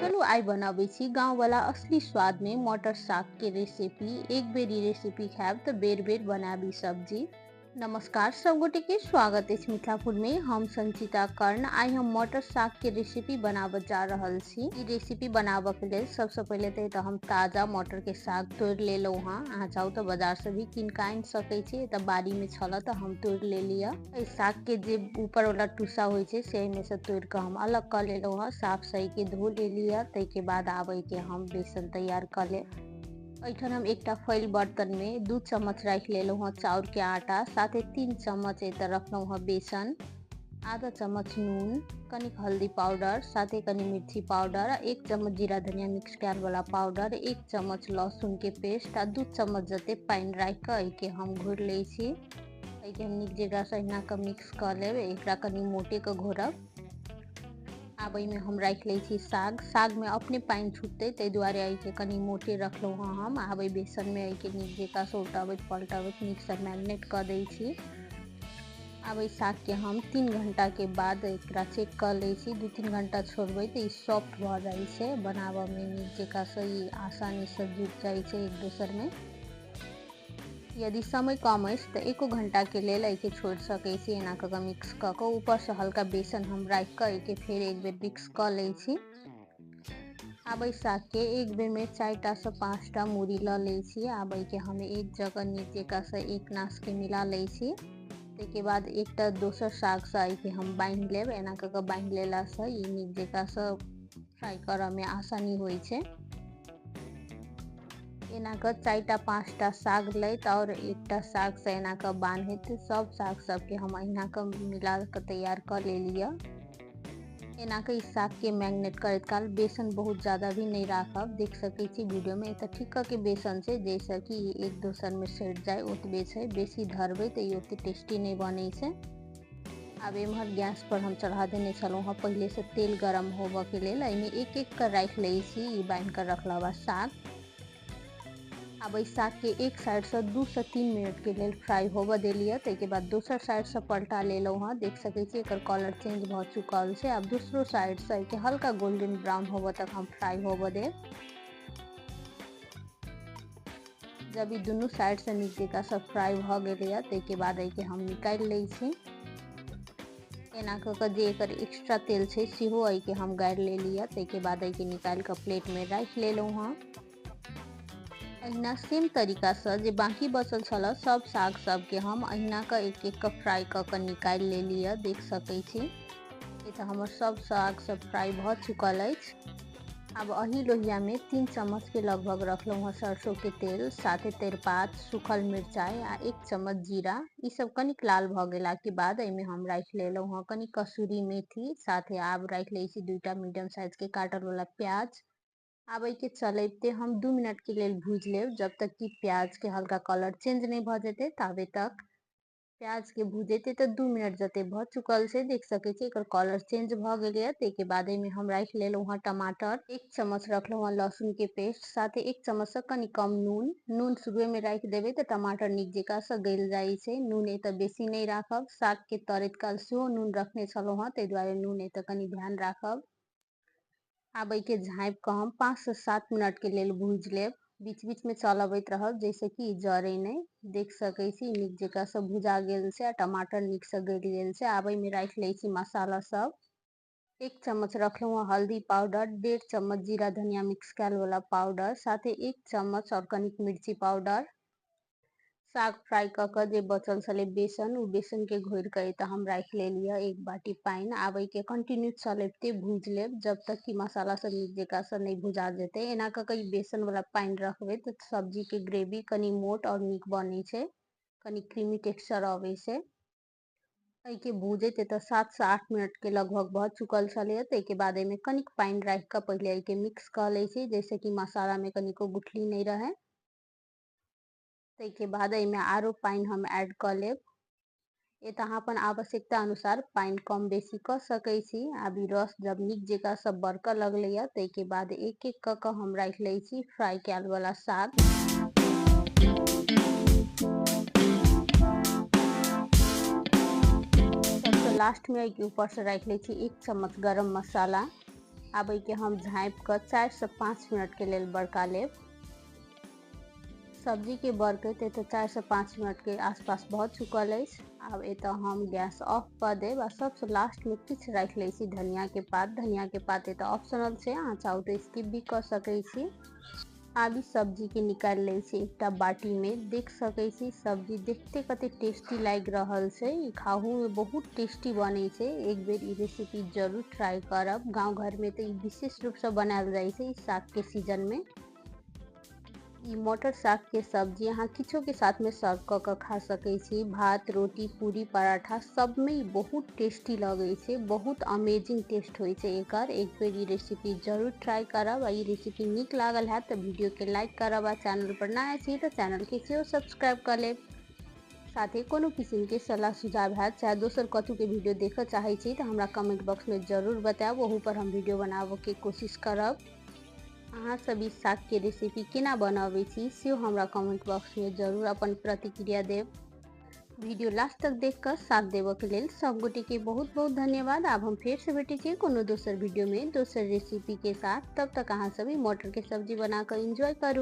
चलू आई बनाबै छी गाँव वाला असली स्वाद में मटर साग के रेसिपी। एक बेर ई रेसिपी खायब तो बेर बेर बनाबी सब्जी। नमस्कार सब गोटे के स्वागत है मिथिलापुर में। हम संचिता कर्ण आई हम मटर साग के रेसिपी बनाब जा रहल छी। ई रेसिपी बनाब के लेल सबसे पहले तो हम ताजा मटर के साग तोड़ लेलहुँ हाँ। अहाँ चाहू तो बाजार से भी कीन के आनि सकै छी, तो बाड़ी में छल तो हम तोड़ ले लिया। साग के जे ऊपर वाला टुसा होइ छै से में से तोड़ के हम अलग कर लेलहुँ हाँ। साफ सही के धो ले लिया। तै के बाद आबे के हम बेसन तैयार कर ले। एखन हम एकटा फैल बर्तन में 2 चम्मच राख लेलहुँ हाँ चाउर के आटा, साथे 3 चम्मच एतऽ रखलहुँ हाँ बेसन, आधा चम्मच नून, कनिक हल्दी पाउडर, साथे कनी मिर्ची पाउडर, 1 चम्मच जीरा धनिया मिक्स कैल वाला पाउडर, 1 चम्मच लहसुन के पेस्ट आ 2 चम्मच जते पानी राख के एके हम घोर ले छी। एके हम नीक जगह से अहिना के मिक्स कर लेब। एकरा कनी मोटे के घोरब। आब में हम राख ले छी साग। साग में अपने पानी छूटते, तै दुआरे एके कनी मोटे रखलहुँ हाँ हम। आब बेसन में एके नीक जगह से उल्टाबैत पलटाबैत नीक से मैरिनेट कर दै छी। आब साग के हम 3 घंटा के बाद एकरा चेक कर ले छी। 2-3 घंटा छोड़बै तो सॉफ्ट भ जाए छै, बनाबे में नीक जगह से आसानी से जुट जाए छै एक दोसर में। यदि समय कम है तो 1 घंटा के लेल एके छोड़ सकै छी। एना क मिक्स क के ऊपर से हल्का बेसन हम राख के एके फिर एक बेर मिक्स कर ले छी। आब साग के एक बेर में 4टा से 5टा मूड़ी ल ले छी। आब के हम एक जगह नीक जगह से एक नाश के मिला ले छी। के बाद एकटा दोसर साग से एके हम बांध लेब। एना क बांध लेला से ई नीक जगह से फ्राई करे में आसानी होइ छै। एना क 4टा 5टा साग लैत और एकटा साग से एना क बांधैत सब साग सबके हम अहिना क मिला के तैयार कर ले लिया। एना के इस साग के मैरिनेट करत काल बेसन बहुत ज्यादा भी नहीं राखब। देख सकै छी वीडियो में एत ठीक के बेसन छै, जैसे कि एक दोसर में सट जाए ओतबे छै। बेसी धरबै तो ये ओते टेस्टी नहीं बनै छै। अब एम्हर गैस पर हम चढ़ा देने छलहुँ हाँ पहले से तेल गरम होबे के लेल। एहिमे एक एक कर राख ले छी ई बांध कर रखला बा साग। अब साग के एक साइड से 2 से 3 मिनट के लिए फ्राई होबे देलिए। के बाद दोसर साइड से पलटा लेलहुँ हाँ। देख सकै छी एकर कलर चेंज भ चुकल छै। अब दूसरो साइड से के हल्का गोल्डन ब्राउन होबे तक हम फ्राई होबे देब। जब ई दुनू साइड से नीक जगह से फ्राई भ गेलै ते के बाद एके हम निकाल ले छी। एना क के जे एकर एक्स्ट्रा तेल छै सेहो एके हम गाड़ ले लिया। ते के बाद एके निकाल के प्लेट में राख लेलहुँ हाँ। अहिना सेम तरीका से जे बाकी बचल छल सब साग सब के हम अहिना के एक एक फ्राई क के निकाल ले लिया। देख सकै छी ये हमर सब साग सब फ्राई भ चुकल अछि। अब अही लोहिया में 3 चम्मच के लगभग रखलहुँ हाँ सरसों के तेल, साथे तेजपात, सूखल मिर्चाई आ 1 चम्मच जीरा। ई सब कनिक लाल भ गेला के बाद एमे हम राख लेलहुँ हाँ कनी कसूरी मेथी, साथे आब राख ले छी 2टा मीडियम साइज के काटल वाला प्याज। आब के चलते हम 2 मिनट के लिए भूज लेब, जब तक कि प्याज के हल्का कलर चेंज नहीं भ जेते ताबे तक। प्याज के भूजेते तो 2 मिनट जते भ चुकल से देख सकै छी एकर कलर चेंज भ गेलै। ते के बाद में हम राख लेलहुँ हाँ टमाटर, 1 चम्मच रखलहुँ हाँ लहसुन के पेस्ट, साथे 1 चम्मच से कनी कम नून। नून शुरुए में राख देबे तो टमाटर नीक जगह से गल जाए छै। नून एत बेसी नहीं राखब। साग के तरैत काल सेहो नून रखने छलहुँ हाँ, ते दुआरे नून एत कनी ध्यान राखब। आब के झाँप के हम 5 से 7 मिनट के लिए भूज लेब। बीच बीच में चलबैत रहब जैसे कि जरे नहीं। देख सकै छी नीक जगह से भुजा गेल छै, टमाटर नीक से गल गेल छै। आब में राख ले छी मसाला सब। 1 चम्मच रखलहुँ हल्दी पाउडर, 1.5 चम्मच जीरा धनिया मिक्स कैल वाला पाउडर, साथे 1 चम्मच और कनिक मिर्ची पाउडर। साग फ्राई क के जे बचल छले बेसन, उ बेसन के घोर के त हम राख ले लिया 1 बाटी पानी। आब के कंटिन्यू चलते भूज लेब जब तक कि मसाला सब नीक जगह से नहीं भुजा जेते। एना क के बेसन वाला पानी रखबे तो सब्जी के ग्रेवी कनी मोट और नीक बनै छै, कनी क्रीमी टेक्सचर आवे छै। के भूजैत तो 7 से 8 मिनट के लगभग भ चुकल छलै। ते के बाद में कनिक पानी राख के पहले के मिक्स कर ले छी, जैसे कि मसाला में कनिको गुठली नहीं रहे। ते के बाद में आरो पानी हम ऐड कर लेब। ये तो अहाँ अपन आवश्यकता अनुसार पानी कम बेसी कर सकै छी। आब ई रस जब नीक जगह सब बरक लगले ते के बाद एक एक क के हम राख ले छी फ्राई कैल वाला साग। सबसे लास्ट में के ऊपर से राख ले छी 1 चम्मच गरम मसाला। अब के हम झाँप कर 4 से 5 मिनट के लिए बड़का लेब। सब्जी के बरके तो 4 से 5 मिनट के आसपास बहुत चुकल है। अब ये हम गैस ऑफ कर देव आ सबसे लास्ट में किछ रख ली धनिया के पात ये तो ऑप्शनल है, अहाँ चाहू तो स्किप भी कर सकै छी। आब सब्जी के निकाल ले एक बाटी में। देख सकै छी सब्जी देखते कते टेस्टी लग रहा है, खाहू में बहुत टेस्टी बने छै। एक बेर ई रेसिपी जरूर ट्राई करब। गाँव घर में तो विशेष रूप से बनायल जाय छै साग के सीजन में। ई मटर साग के सब्जी अहाँ किछो के साथ में सर्व क के खा सकै छी। भात, रोटी, पूरी, पराठा सब में बहुत टेस्टी लगे छै, बहुत अमेजिंग टेस्ट होय छै एकर। एक बेर ई रेसिपी जरूर ट्राई करब। ई रेसिपी नीक लागल है तो वीडियो के लाइक करब आ चैनल पर नया छी तो चैनल के सेहो सब्सक्राइब कर लेब। साथ ही कोनो किस्म के सलाह सुझाव है चाहे दोसर कतहु के वीडियो देखे चाहे छी तो हमरा कमेंट बॉक्स में जरूर बताएब, वहू पर हम वीडियो बनाबे के कोशिश करब। अहाँ सभी साग के रेसिपी केना बनाबै छी से हमरा कमेंट बॉक्स में जरूर अपन प्रतिक्रिया देव। वीडियो लास्ट तक देखकर साथ देवे के लिए सब गोटे के बहुत बहुत धन्यवाद। अब हम फिर से भेटे छी कोनो दोसर वीडियो में दोसर रेसिपी के साथ। तब तक अहाँ सभी मटर के सब्जी बनाकर एंजॉय करू।